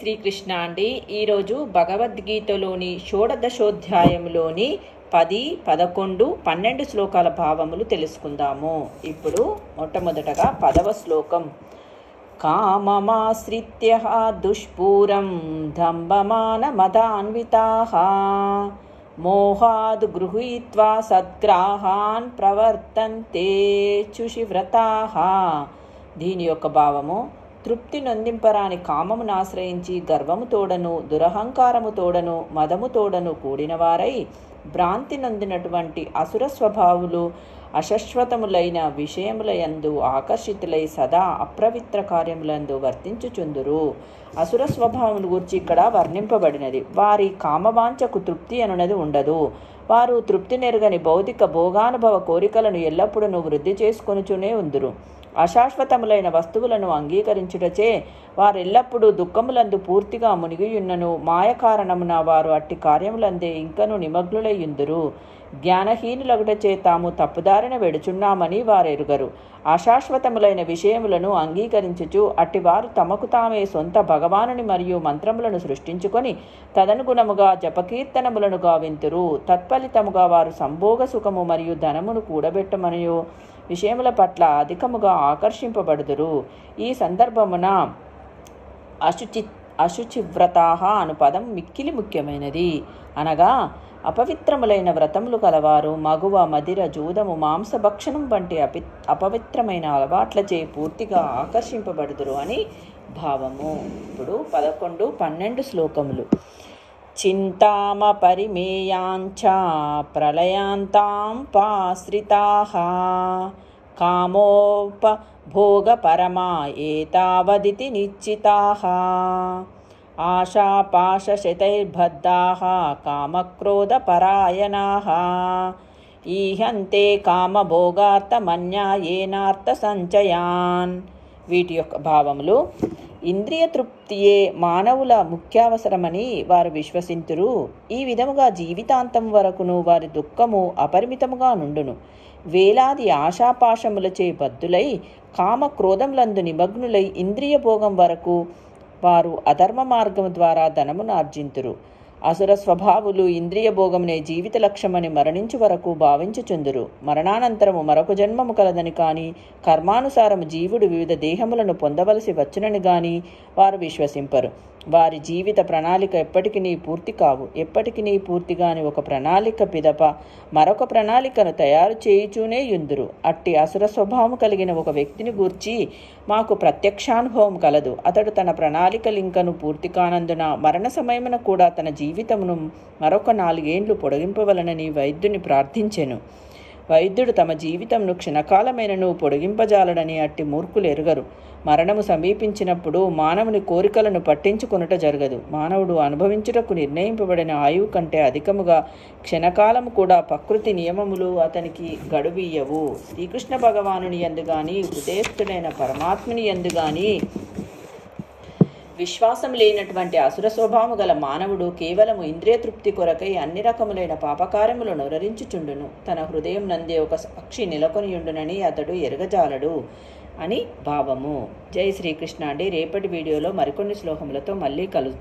శ్రీకృష్ణ అండి. ఈరోజు భగవద్గీతలోని షోడశోధ్యాయంలోని 10, 11, 12 శ్లోకాల భావములు తెలుసుకుందాము. ఇప్పుడు మొట్టమొదటగా 10వ శ్లోకం. కామమాశ్రిత్య దుష్పూరం దంభమాన మదాన్వితాః మోహాద్ గృహీత్వా సద్గ్రాహాన్ ప్రవర్తంతే చుషివ్రతాః. దీని యొక్క భావము: తృప్తి నొందింపరాని కామమును ఆశ్రయించి గర్వము తోడను, దురహంకారము తోడను, మదము తోడను కూడినవారై భ్రాంతి నొందినటువంటి అసుర స్వభావులు అశశ్వతములైన విషయములయందు ఆకర్షితులై సదా అప్రవిత్ర కార్యములందు వర్తించుచుందురు. అసుర స్వభావమును గురించి ఇక్కడ వర్ణింపబడినది. వారి కామవాంఛకు తృప్తి అనున్నది ఉండదు. వారు తృప్తి నెరగని భౌతిక భోగానుభవ కోరికలను ఎల్లప్పుడూ వృద్ధి చేసుకొనుచునే ఉందురు. అశాశ్వతములైన వస్తువులను అంగీకరించుటచే వారెల్లప్పుడూ దుఃఖములందు పూర్తిగా మునిగియున్నను మాయ కారణమున వారు అట్టి కార్యములందే ఇంకను నిమగ్నులయ్యుందురు. జ్ఞానహీనులగుటచే తాము తప్పుదారిన వెడుచున్నామని వారెరుగరు. అశాశ్వతములైన విషయములను అంగీకరించుచు అట్టివారు తమకు తామే సొంత భగవానుని మరియు మంత్రములను సృష్టించుకొని తదనుగుణముగా జపకీర్తనములను గావింతురు. తత్ఫలితముగా వారు సంభోగ సుఖము మరియు ధనమును కూడబెట్టమనియు విషయముల పట్ల అధికముగా ఆకర్షింపబడుదురు. ఈ సందర్భమున అశుచివ్రతాః అను పదం మిక్కిలి ముఖ్యమైనది. అనగా అపవిత్రములైన వ్రతములు కలవారు మగువ, మదిర, జూదము, మాంసభక్షణం వంటి అపవిత్రమైన అలవాట్లచే పూర్తిగా ఆకర్షింపబడుదురు అని భావము. ఇప్పుడు 11, 12 శ్లోకములు. చింతామ పరిమేయాంచ ప్రళయాంతాం పాశ్రితాః కామోపభోగపరమా ఏతావదితి నిశ్చితాః ఆశాపాశశతైర్బద్ధాః కామక్రోధపరాయణాః ఈహంతే కామభోగార్థమన్యాయేనార్థ సంచయాన్. వీటి యొక్క భావములు: ఇంద్రియ తృప్తియే మానవుల ముఖ్యావసరమని వారు విశ్వసింతురు. ఈ విధముగా జీవితాంతం వరకును వారి దుఃఖము అపరిమితముగా నుండును. వేలాది ఆశాపాశములచే బద్ధులై కామ క్రోధములందు నిమగ్నులై ఇంద్రియ భోగం వరకు వారు అధర్మ మార్గము ద్వారా ధనమును ఆర్జింతురు. అసుర స్వభావులు ఇంద్రియ భోగమునే జీవిత లక్ష్యమని మరణించు వరకు భావించుచుందురు. మరణానంతరము మరొక జన్మము కలదని కానీ కర్మానుసారము జీవుడు వివిధ దేహములను పొందవలసి వచ్చునని గాని వారు విశ్వసింపరు. వారి జీవిత ప్రణాళిక ఎప్పటికీ పూర్తి కావు. ఎప్పటికీ పూర్తిగాని ఒక ప్రణాళిక పిదప మరొక ప్రణాళికను తయారు చేయుచూనే యుందురు. అట్టి అసుర స్వభావం కలిగిన ఒక వ్యక్తిని గూర్చి మాకు ప్రత్యక్షానుభవం కలదు. అతడు తన ప్రణాళికలింకను పూర్తి కానందున మరణ సమయమున కూడా తన జీవితమును మరొక 4 ఏండ్లు పొడిగింపవలనని వైద్యుని ప్రార్థించెను. వైద్యుడు తమ జీవితంను క్షణకాలమైనను పొడిగింపజాలడని అట్టి మూర్ఖులు ఎరుగరు. మరణము సమీపించినప్పుడు మానవుని కోరికలను పట్టించుకొనుట జరగదు. మానవుడు అనుభవించుటకు నిర్ణయింపబడిన ఆయువు కంటే అధికముగా క్షణకాలము కూడా ప్రకృతి నియమములు అతనికి గడువియ్యవు. శ్రీకృష్ణ భగవానుని యందు గాని హృదయస్థుడైన పరమాత్ముని యందు గాని విశ్వాసం లేనటువంటి అసుర స్వభావము గల మానవుడు కేవలము ఇంద్రియ తృప్తి కొరకై అన్ని రకములైన పాపకార్యములను నొరరించుచుండును. తన హృదయం నందే ఒక సాక్షి నెలకొనియుండునని అతడు ఎరగజాలడు అని భావము. జై శ్రీకృష్ణ అండి. రేపటి వీడియోలో మరికొన్ని శ్లోకములతో మళ్ళీ కలుద్దాం.